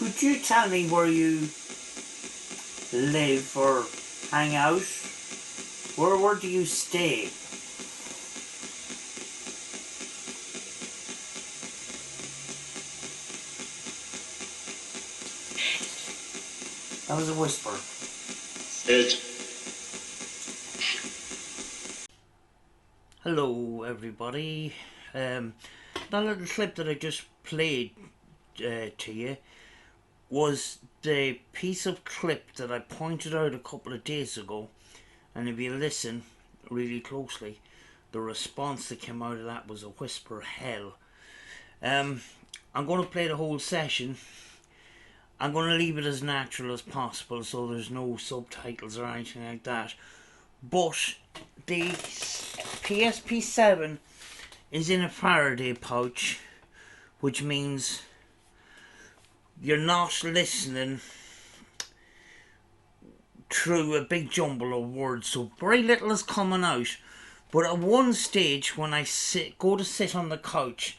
Could you tell me where you live or hang out? Where do you stay? That was a whisper. Hello everybody. That little clip that I just played to you was the piece of clip that I pointed out a couple of days ago, and if you listen really closely, the response that came out of that was a whisper hell. I'm going to play the whole session. I'm going to leave it as natural as possible, so there's no subtitles or anything like that. But the PS-7 is in a Faraday pouch, which means you're not listening through a big jumble of words, so very little is coming out. But at one stage, when I go to sit on the couch,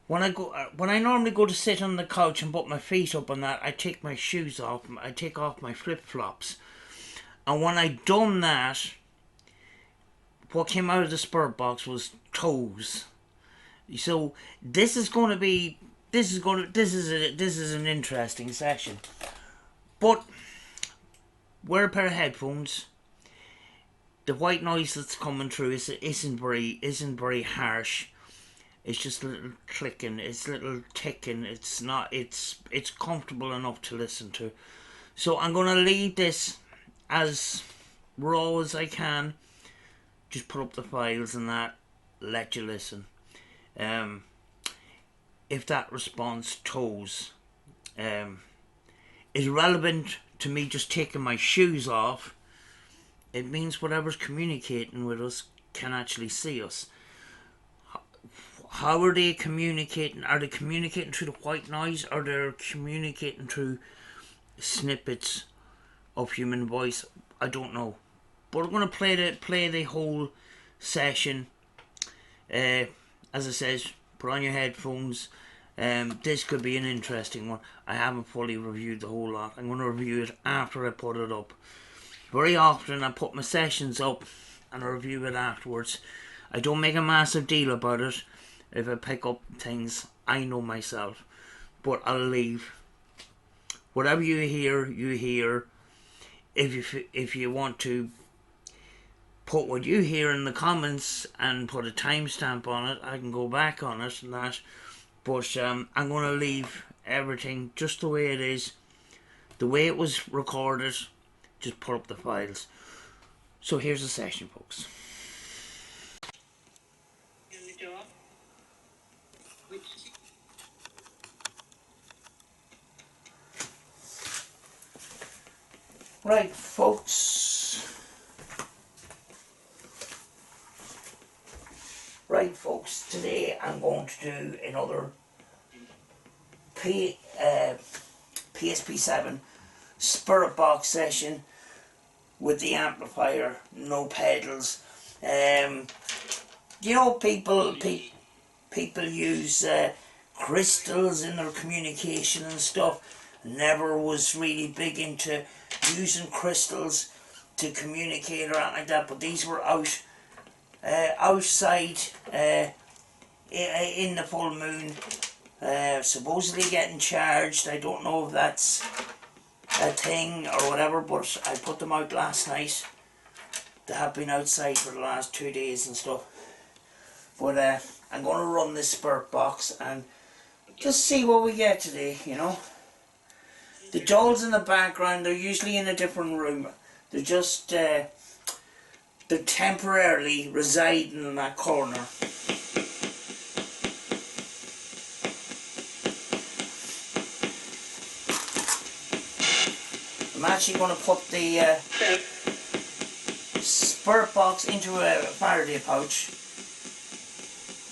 when I normally go to sit on the couch and put my feet up on that, I take my shoes off, I take off my flip-flops. And when I done that, what came out of the spurt box was toes. So this is an interesting session. But wear a pair of headphones. The white noise that's coming through isn't very harsh. It's just a little clicking, it's a little ticking. It's comfortable enough to listen to. So I'm gonna leave this as raw as I can. Just put up the files and that, let you listen. If that response toes is relevant to me just taking my shoes off, it means whatever's communicating with us can actually see us. How are they communicating? Are they communicating through the white noise, or they're communicating through snippets of human voice? I don't know. But we're going to play the whole session. As I said, put on your headphones. This could be an interesting one. I haven't fully reviewed the whole lot. I'm going to review it after I put it up. Very often I put my sessions up and I review it afterwards. I don't make a massive deal about it. If I pick up things, I know myself. But I'll leave. Whatever you hear, you hear. If you want to put what you hear in the comments and put a timestamp on it, I can go back on it and that. But I'm going to leave everything just the way it is. The way it was recorded. Just put up the files. So here's the session, folks. Right, folks. Today I'm going to do another PSP-7 Spirit Box session with the amplifier, no pedals. You know, people use crystals in their communication and stuff. Never was really big into using crystals to communicate or anything like that, but these were outside in the full moon, supposedly getting charged. I don't know if that's a thing or whatever, but I put them out last night. They have been outside for the last 2 days and stuff. But I'm going to run this Spirit Box and just see what we get today, you know. The dolls in the background, they're usually in a different room. They're just, they're temporarily residing in that corner. I'm actually going to put the Spirit Box into a Faraday pouch.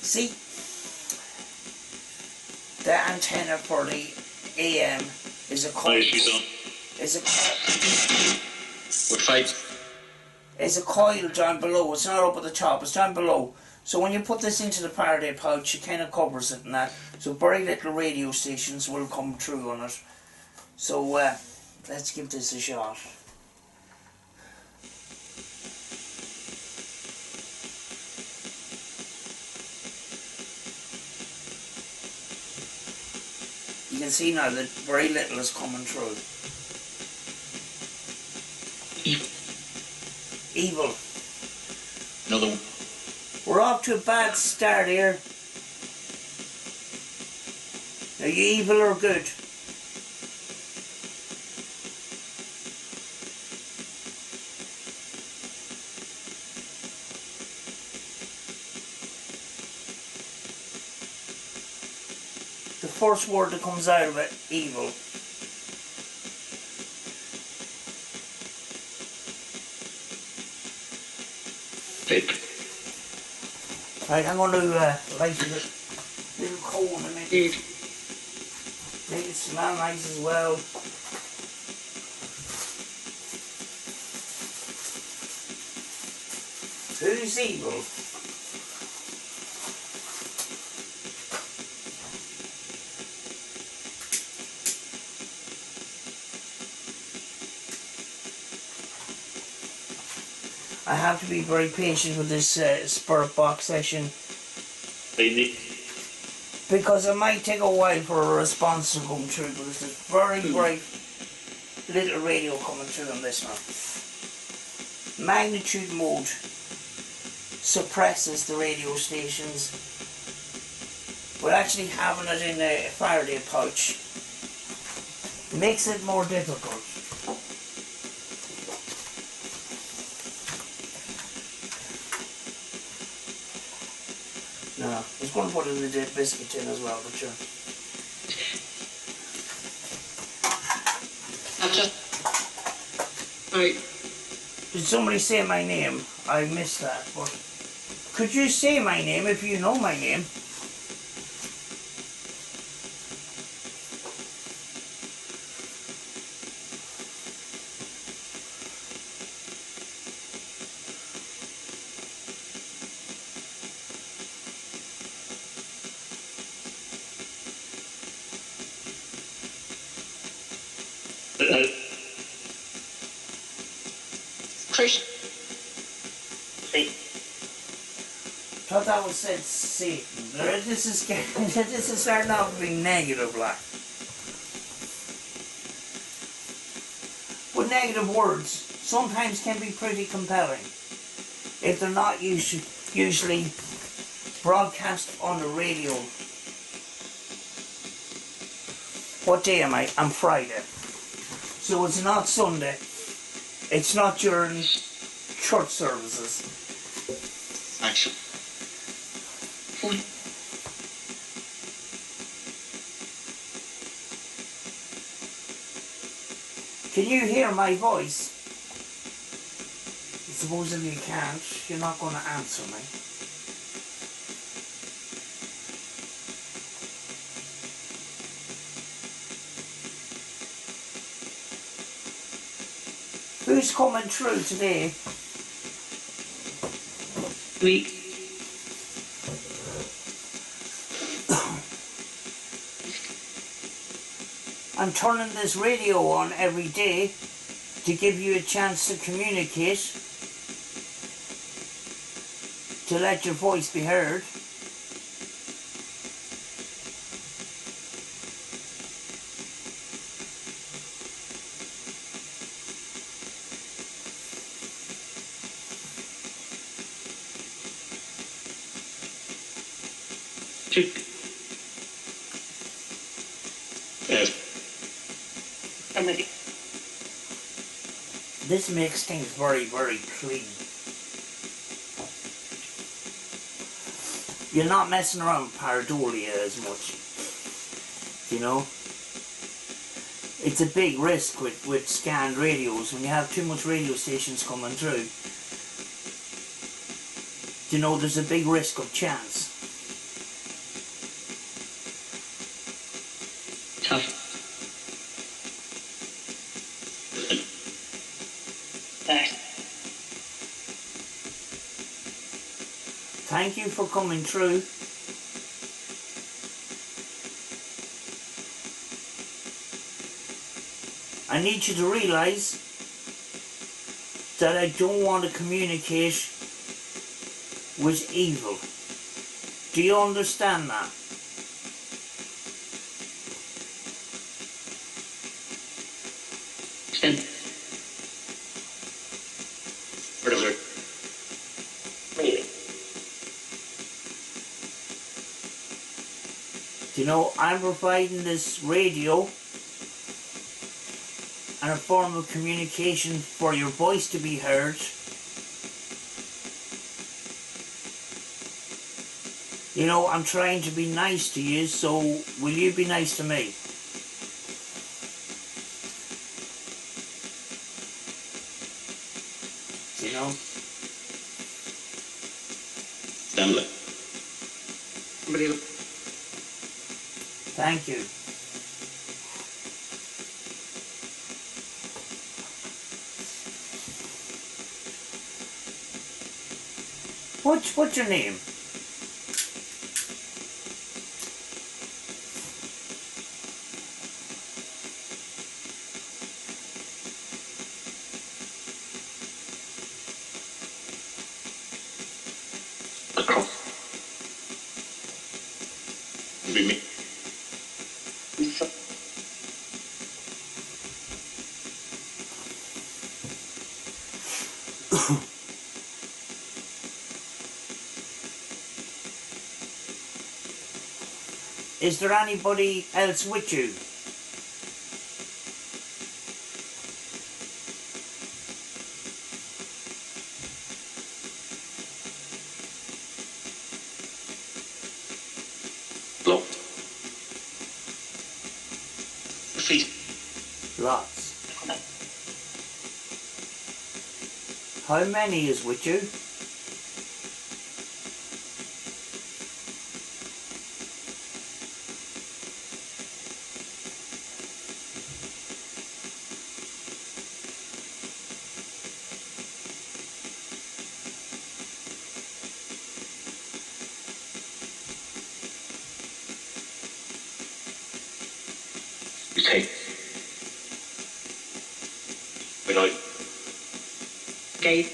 See? The antenna for the AM is a coil. It's a coil down below. It's not up at the top, it's down below. So when you put this into the Faraday pouch, it kind of covers it and that. So very little radio stations will come through on it. So let's give this a shot. You can see now that very little is coming through. Evil. Another one. We're off to a bad start here. Are you evil or good? The first word that comes out of it, evil. Vape. Right, I'm going to light a little coal in a minute. Make it smell nice as well. Who's evil? I have to be very patient with this spirit box session because it might take a while for a response to come through because there's very little radio coming through on this one. Magnitude mode suppresses the radio stations, but actually having it in a Faraday pouch makes it more difficult. No, I was going to put it in the biscuit tin as well, but sure. Right. Did somebody say my name? I missed that, but could you say my name if you know my name? Chris. Thought that was said Satan. This is this is starting off being negative, like. But negative words sometimes can be pretty compelling if they're not usually broadcast on the radio. What day am I? I'm Friday. So it's not Sunday. It's not during church services. Actually. Can you hear my voice? I suppose if you can't, you're not going to answer me. Who's coming through today? Me. I'm turning this radio on every day to give you a chance to communicate, to let your voice be heard. Yes. This makes things very, very clean. You're not messing around with pareidolia as much. You know? It's a big risk with scanned radios when you have too much radio stations coming through. You know, there's a big risk of chance. Tough. Thank you for coming through. I need you to realise that I don't want to communicate with evil. Do you understand that? Stand. Whatever. Really? You know, I'm providing this radio and a form of communication for your voice to be heard. You know, I'm trying to be nice to you, so will you be nice to me? You know? Stand. Somebody. Thank you. What's your name? Across. Be me. Is there anybody else with you? Locked. Feet. Lots. How many is with you? You take. But I. Gave.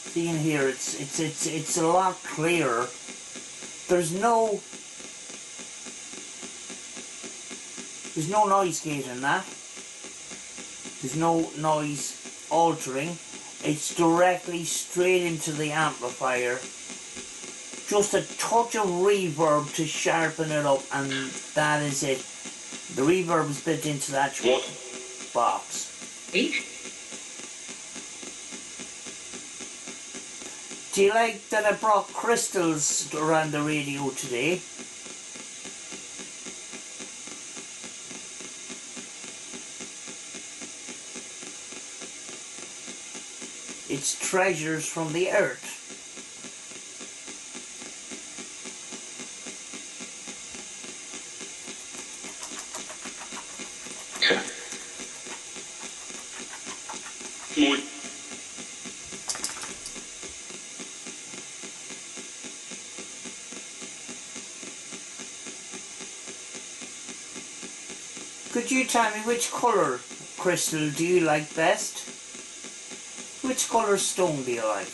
See in here, it's a lot clearer. There's no noise gate in that. There's no noise altering. It's directly straight into the amplifier. Just a touch of reverb to sharpen it up, and that is it. The reverb is built into that box. 8. Do you like that I brought crystals around the radio today? It's treasures from the earth. Okay. More. Could you tell me which colour crystal do you like best? Which colour stone do you like?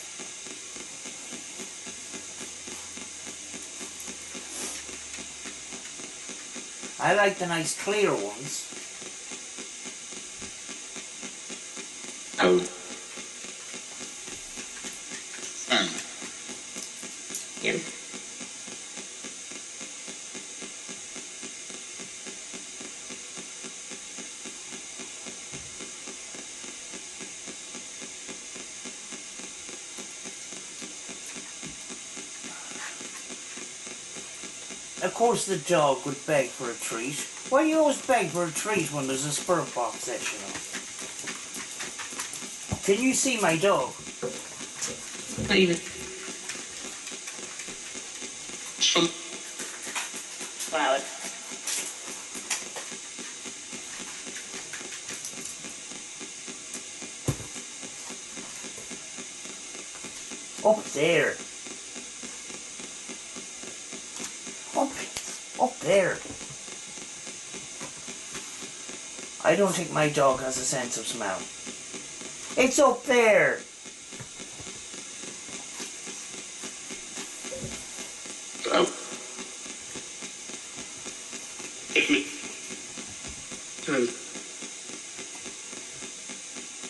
I like the nice clear ones. Oh. Yeah. Of course the dog would beg for a treat. Why do you always beg for a treat when there's a spirit box session on? Can you see my dog? Not even. From. Wow. Up there. Up There. I don't think my dog has a sense of smell. It's up there. Oh. Give me.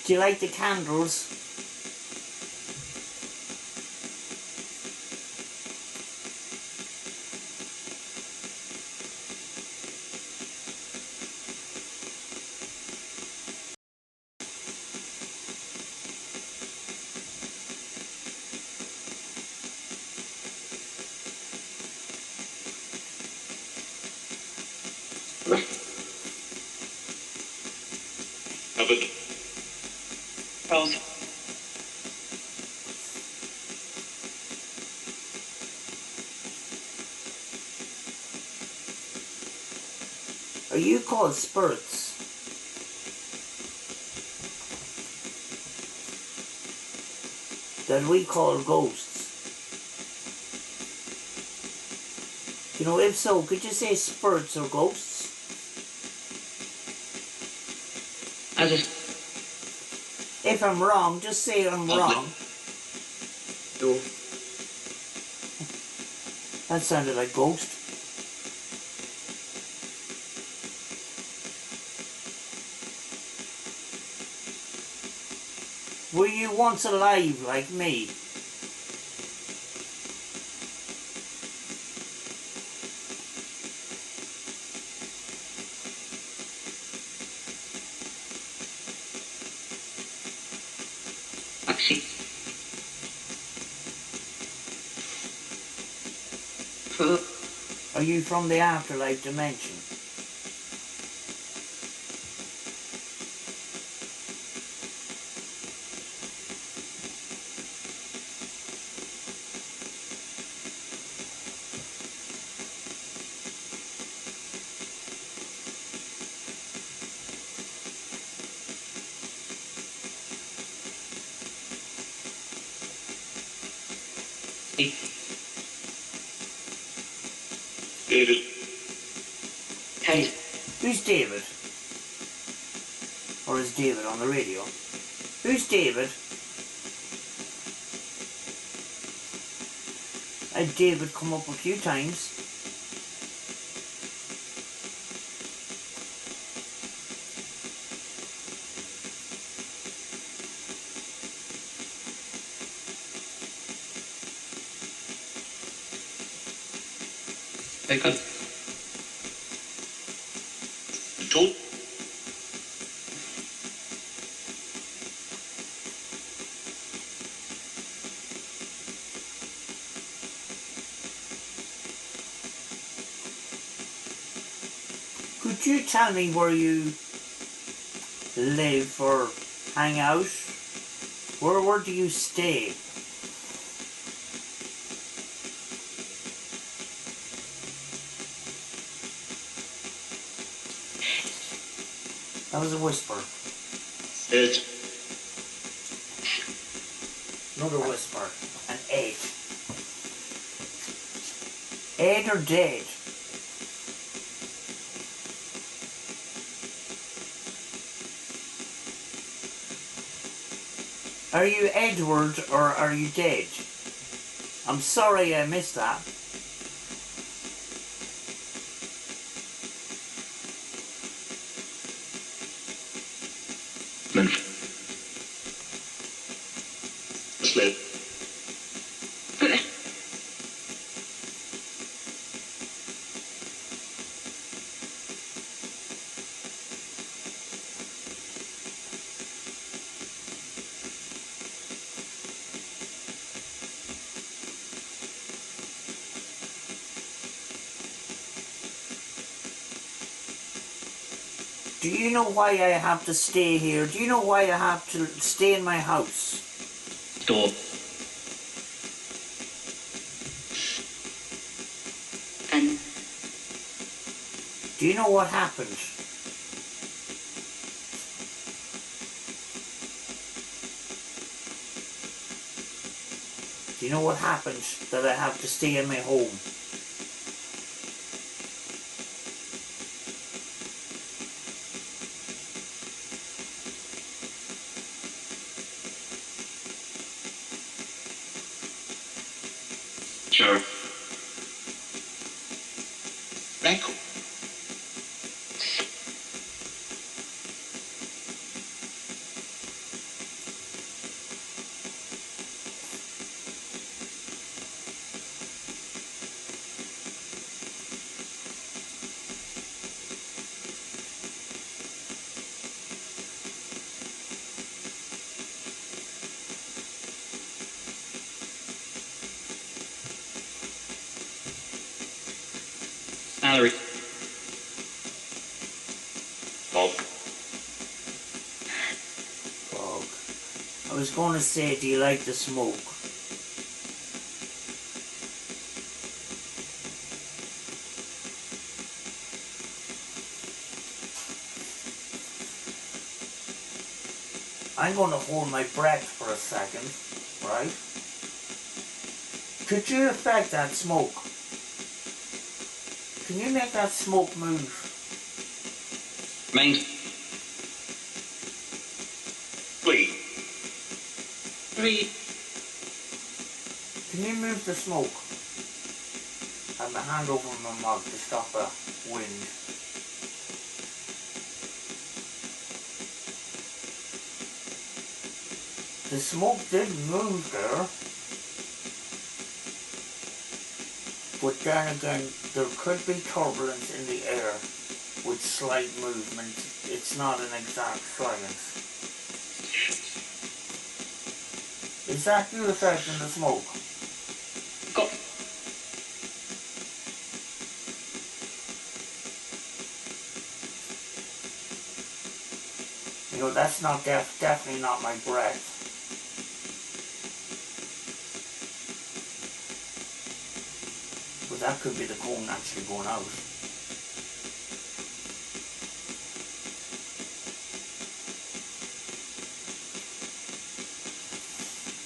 Do you like the candles? Have it. Pause. Are you called spirits? That we call ghosts? You know, if so, could you say spirits or ghosts? I just. If I'm wrong, just say I'm wrong. No. That sounded like ghost. Were you once alive like me? Actually. Are you from the afterlife dimension? David. Hey. Who's David? Or is David on the radio? Who's David? I had David come up a few times. They got. Told. Could you tell me where you live or hang out? Where do you stay? That was a whisper. It. Another whisper. An 8. 8 or dead? Are you Edward or are you dead? I'm sorry I missed that. Sleep. Do you know why I have to stay here? Do you know why I have to stay in my house? Door. And. Do you know what happened? Do you know what happened that I have to stay in my home? Sure. Record. Salary. Bob. Fog. I was going to say, do you like the smoke? I'm going to hold my breath for a second, right? Could you affect that smoke? Can you make that smoke move? Main. 3. Can you move the smoke? I have my hand over my mouth to stop a wind. The smoke did move there. But then again, there could be turbulence in the air with slight movement. It's not an exact science. Is that you affecting the smoke? Got. You know, that's not definitely not my breath. But that could be the cone actually going out.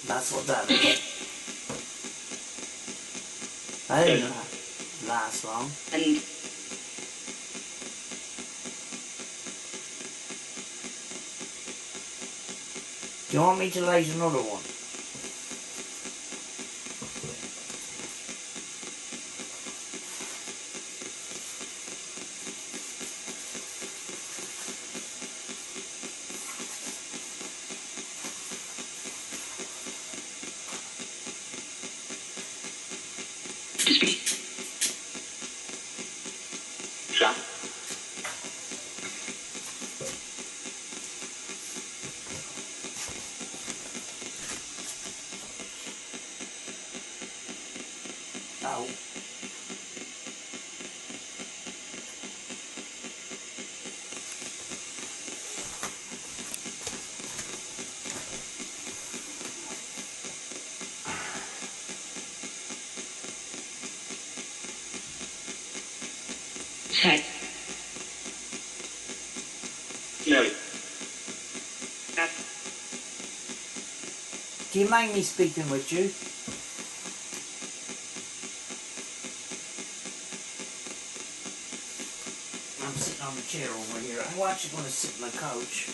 That's what that is. That didn't last long. And. Do you want me to light another one? Shot. Ow. Check. No. Do you mind me speaking with you? I'm sitting on the chair over here. I'm actually going to sit on the couch.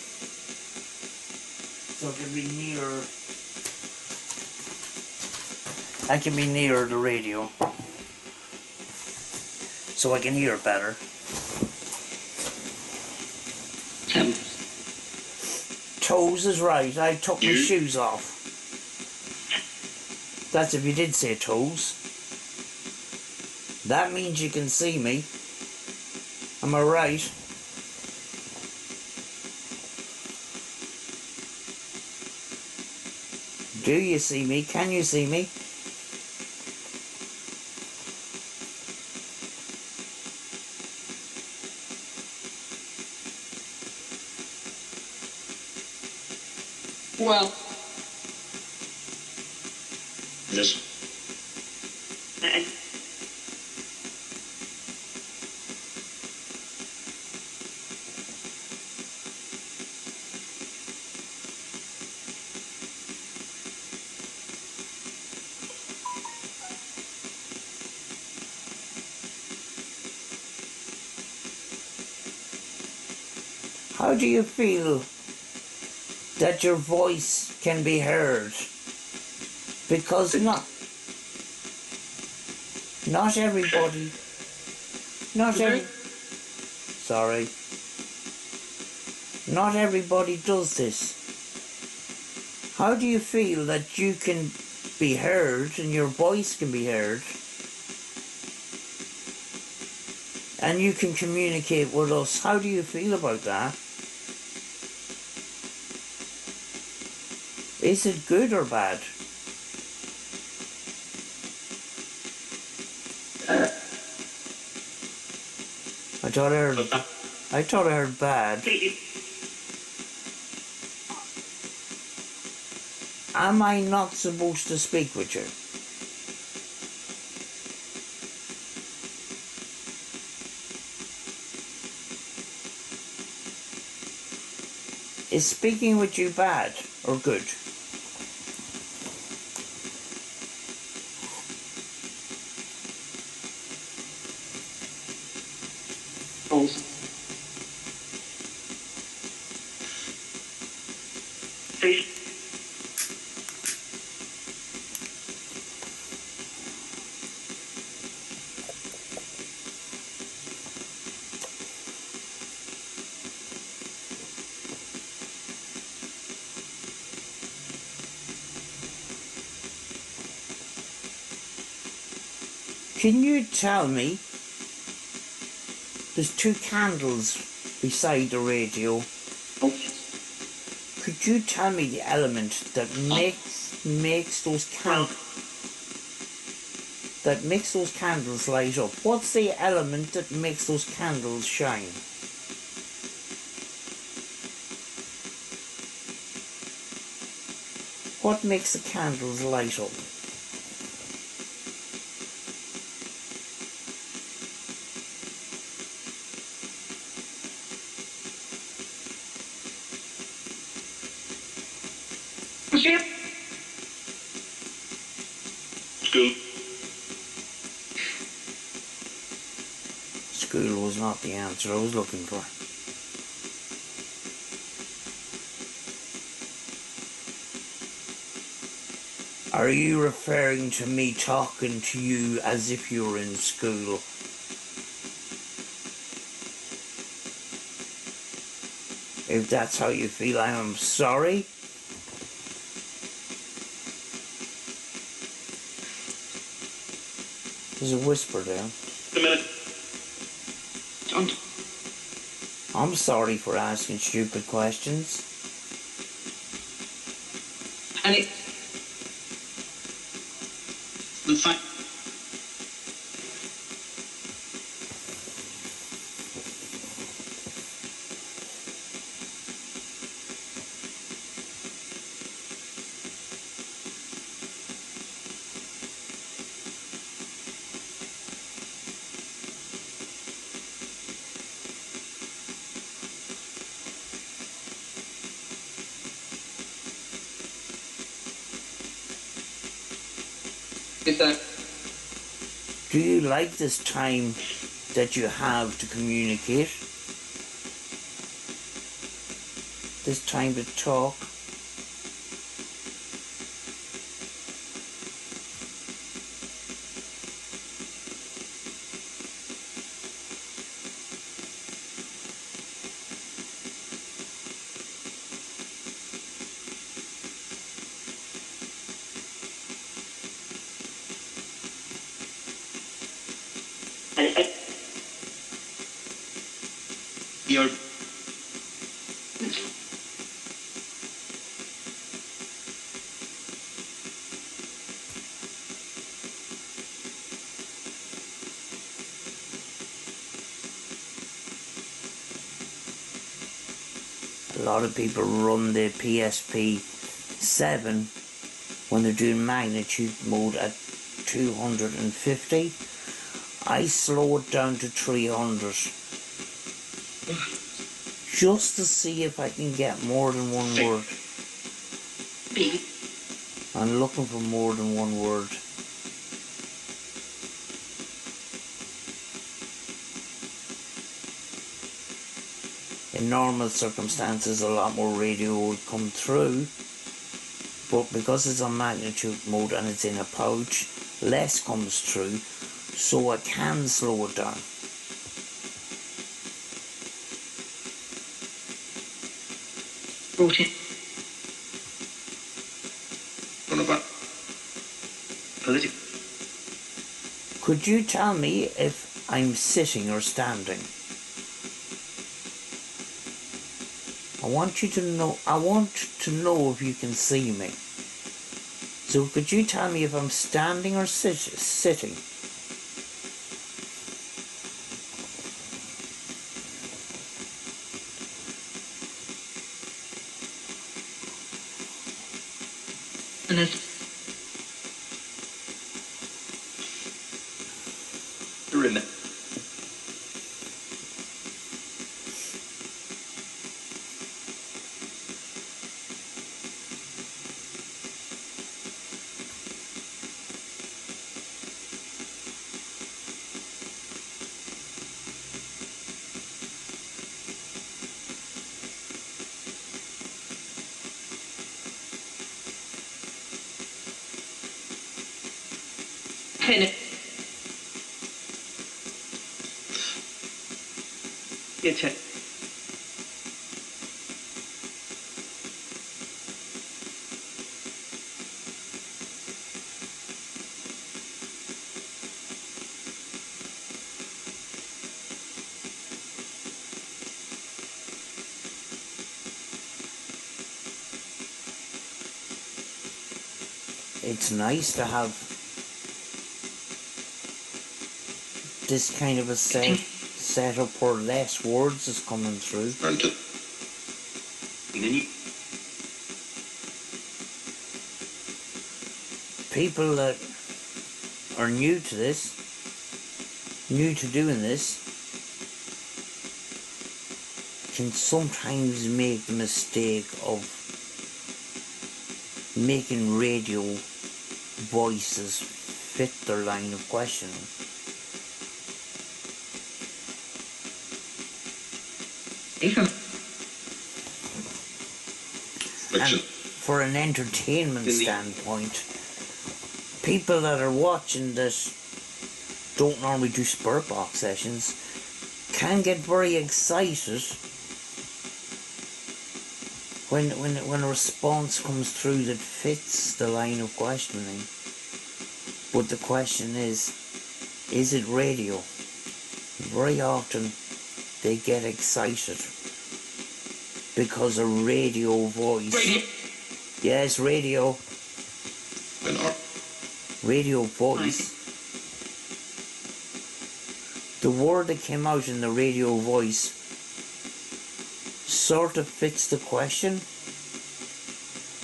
So I can be near. I can be near the radio. So I can hear it better. Toes is right. I took my shoes off. That's if you did say toes. That means you can see me. Am I right? Do you see me? Can you see me? Well. This. How do you feel that your voice can be heard? Because not. Not everybody. Not every. Sorry. Not everybody does this. How do you feel that you can be heard and your voice can be heard and you can communicate with us? How do you feel about that? Is it good or bad? I thought I heard bad. Am I not supposed to speak with you? Is speaking with you bad or good? Can you tell me, there's two candles beside the radio. Could you tell me the element that makes those candles light up? What's the element that makes those candles shine? What makes the candles light up? School. School was not the answer I was looking for. Are you referring to me talking to you as if you were in school? If that's how you feel, I am sorry. There's a whisper there. A minute. Don't. I'm sorry for asking stupid questions. And it. Fine. Do you like this time that you have to communicate? This time to talk? Your. A lot of people run the PS-7 when they're doing magnitude mode at 250. I slow it down to 300 just to see if I can get more than one word. I'm looking for more than one word. In normal circumstances, a lot more radio would come through, but because it's on magnitude mode and it's in a pouch, less comes through. so I can slow it down. Brought in. What about political? Could you tell me if I'm sitting or standing? I want to know if you can see me. So could you tell me if I'm standing or sitting? And as you're in there. Tennis. Yeah, check. It's nice to have this kind of a setup where less words is coming through. People that are new to this, new to doing this, can sometimes make the mistake of making radio voices fit their line of questioning. And for an entertainment standpoint, people that are watching this don't normally do spirit box sessions can get very excited when a response comes through that fits the line of questioning. But the question is it radio? Very often they get excited because a radio voice. Radio. Yes, radio. Radio voice. The word that came out in the radio voice sort of fits the question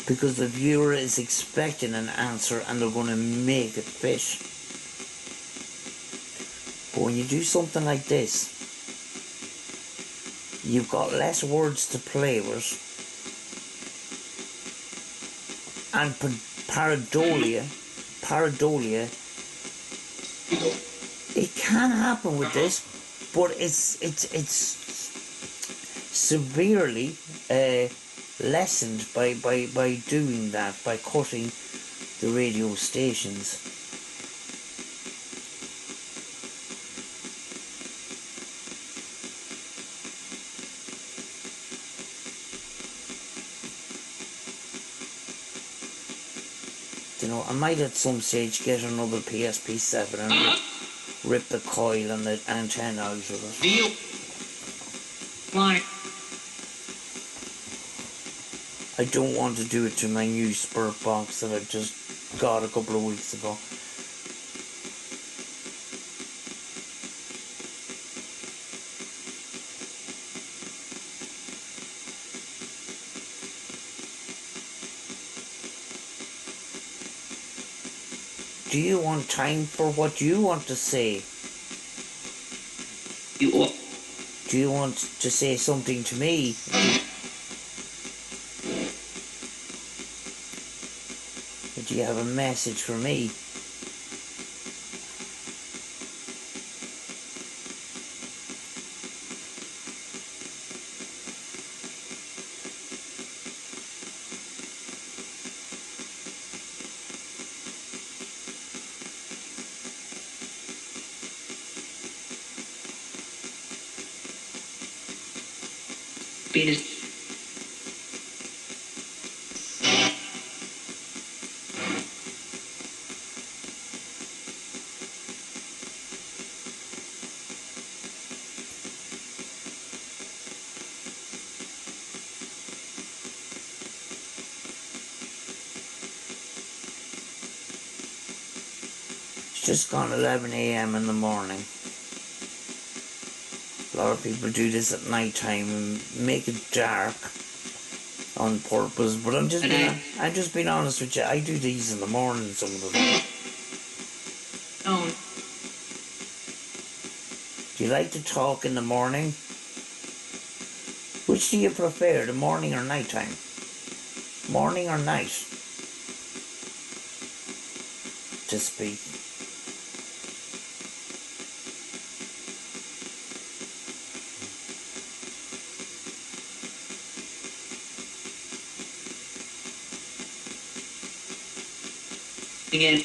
because the viewer is expecting an answer and they're going to make it fit. But when you do something like this, you've got less words to play with, and pareidolia, it can happen with this, but it's severely lessened by doing that, by cutting the radio stations. You know, I might at some stage get another PS-7 and rip the coil and the antenna out of it. Deal. Why? I don't want to do it to my new spirit box that I just got a couple of weeks ago. Do you want time for what you want to say? You what? Do you want to say something to me? Or do you have a message for me? Speed is It's just gone 11 a.m. in the morning. A lot of people do this at night time and make it dark on purpose, but I'm just being honest with you. I do these in the morning some of them. own. Do you like to talk in the morning? Which do you prefer, the morning or night time? Morning or night? To speak. Again.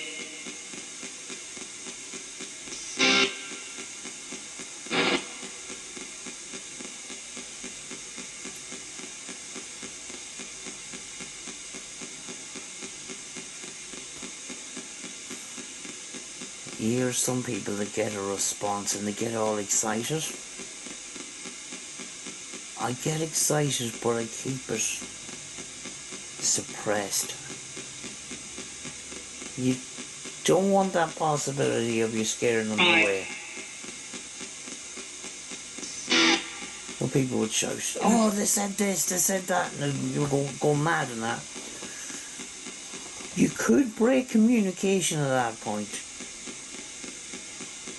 You hear some people that get a response and they get all excited. I get excited, but I keep it suppressed. You don't want that possibility of you scaring them away. Some people would shout, oh, they said this, they said that, and you'll go mad in that. You could break communication at that point.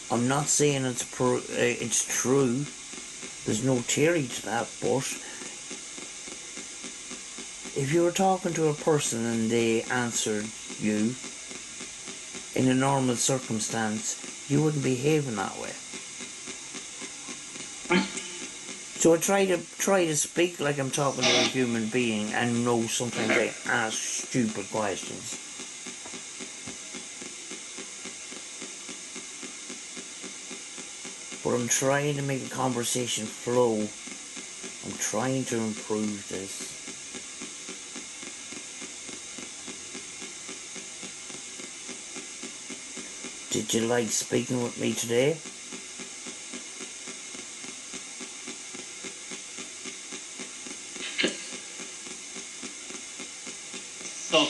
I'm not saying it's true. There's no theory to that, but if you were talking to a person and they answered you in a normal circumstance, you wouldn't behave in that way. So I try to speak like I'm talking to a human being, and know sometimes I ask stupid questions. But I'm trying to make the conversation flow. I'm trying to improve this. Did you like speaking with me today? So,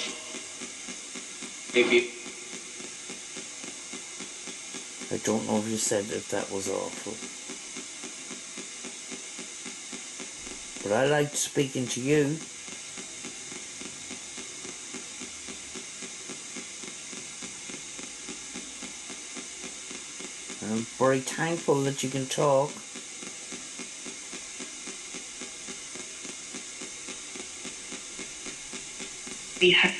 maybe. I don't know if you said if that was awful. But I liked speaking to you. And I'm very thankful that you can talk. Yeah.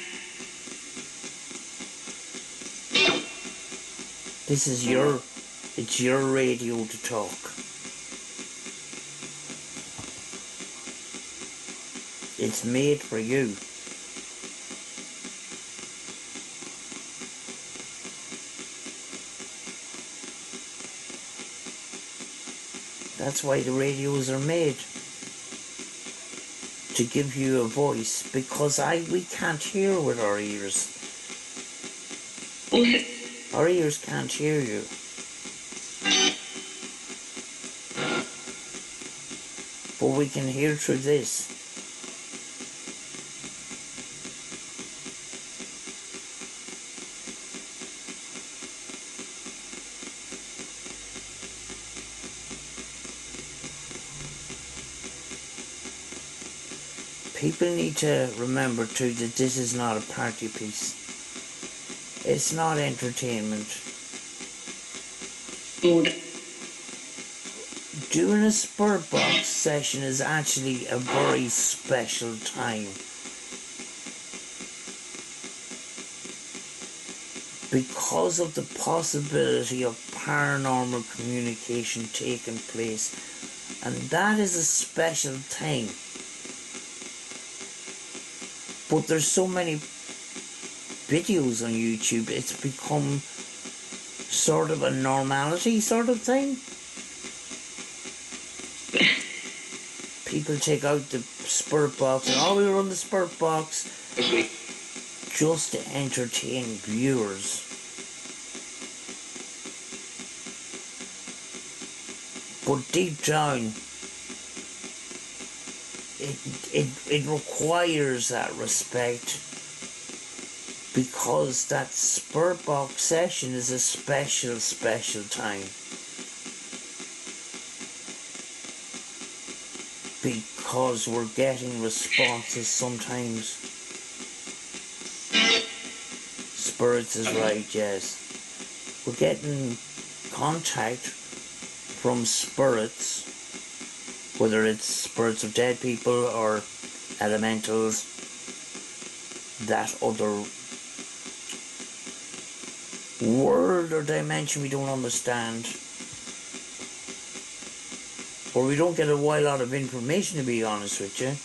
This is it's your radio to talk. It's made for you. That's why the radios are made. To give you a voice, because we can't hear with our ears. Our ears can't hear you. But we can hear through this. People need to remember too that this is not a party piece. It's not entertainment. Good. Doing a Spirit Box session is actually a very special time. Because of the possibility of paranormal communication taking place. And that is a special thing. But there's so many videos on YouTube, it's become sort of a normality sort of thing. people take out the spirit box and we run the spirit box just to entertain viewers. But deep down, it requires that respect, because that spirit box session is a special time. Because we're getting responses sometimes. Spirits is right, yes. We're getting contact from spirits, whether it's spirits of dead people or elementals, that other world or dimension we don't understand, or we don't get a whole lot of information, to be honest with you.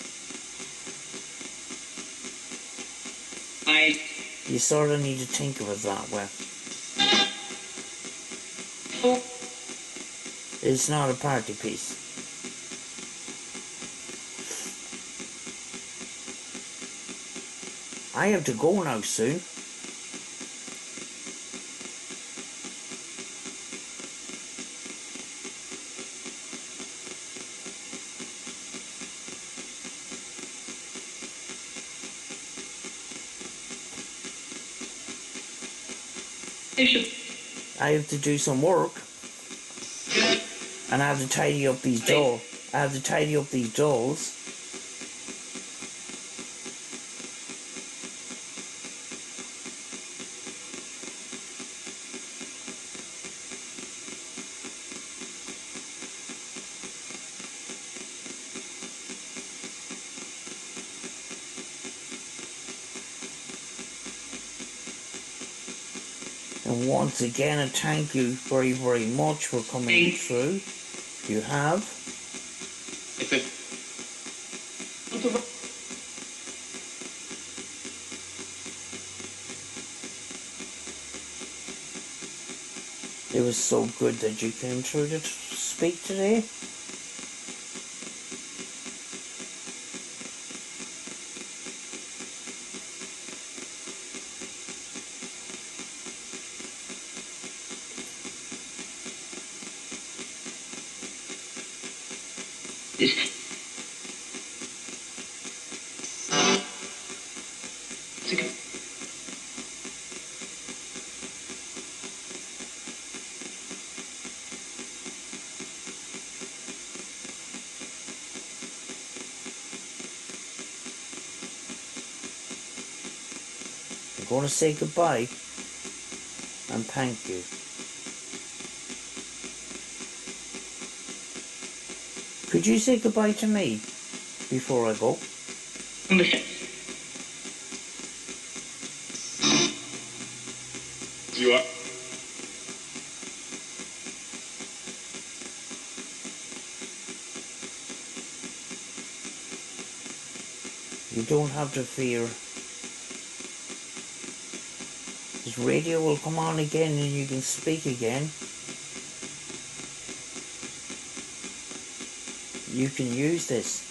You sort of need to think of it that way. It's not a party piece. I have to go now soon. I have to do some work, and I have to tidy up these dolls. And once again, a thank you very, very much for coming through. You have. It was so good that you came through to speak today. I'm going to say goodbye and thank you. Could you say goodbye to me before I go? You are. You don't have to fear. This radio will come on again and you can speak again. You can use this.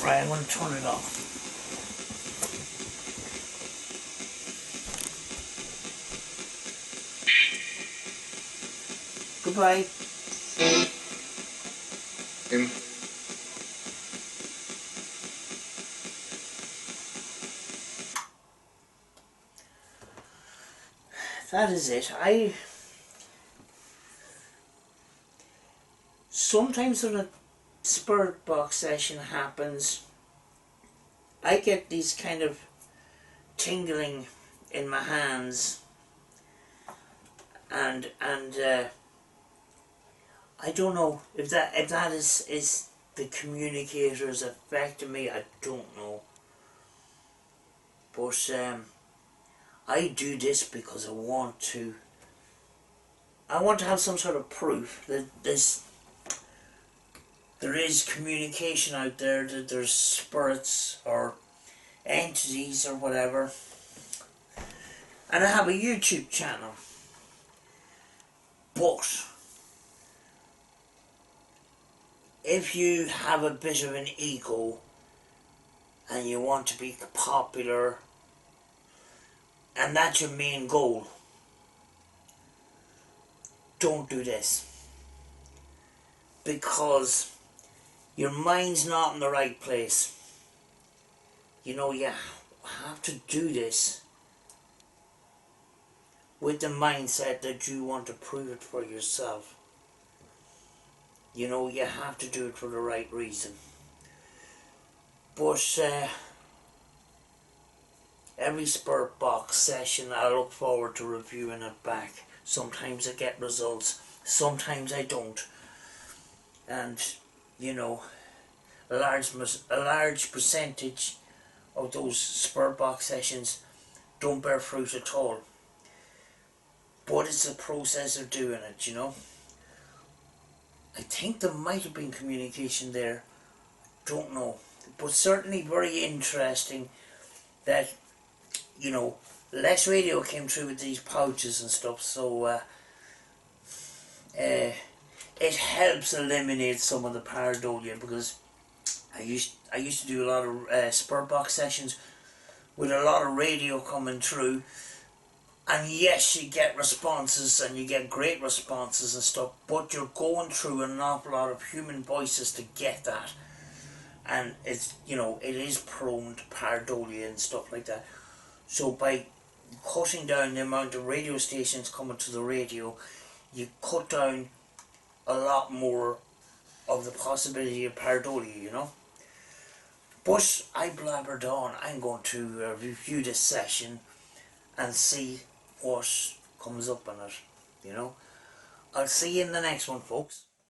Right, I'm going to turn it off. Goodbye. That is it. Sometimes when a spirit box session happens, I get these kind of tingling in my hands, and I don't know if that is the communicators affected me, I don't know. But I do this because I want to have some sort of proof that there is communication out there, that there's spirits or entities or whatever. And I have a YouTube channel. But if you have a bit of an ego and you want to be popular and that's your main goal, don't do this. Because your mind's not in the right place. You know, you have to do this with the mindset that you want to prove it for yourself. You know, you have to do it for the right reason. But every Spirit Box session I look forward to reviewing it back. Sometimes I get results, sometimes I don't. And, you know, a large percentage of those Spirit Box sessions don't bear fruit at all. But it's a process of doing it, you know. I think there might have been communication there, don't know. But certainly very interesting that, you know, less radio came through with these pouches and stuff, so it helps eliminate some of the pareidolia, because I used to do a lot of Spirit Box sessions with a lot of radio coming through, and yes, you get responses and you get great responses and stuff, but you're going through an awful lot of human voices to get that, and it's, you know, it is prone to pareidolia and stuff like that. So by cutting down the amount of radio stations coming to the radio, you cut down a lot more of the possibility of pareidolia, you know. But I blabbered on. I'm going to review this session and see what comes up in it, you know. I'll see you in the next one, folks.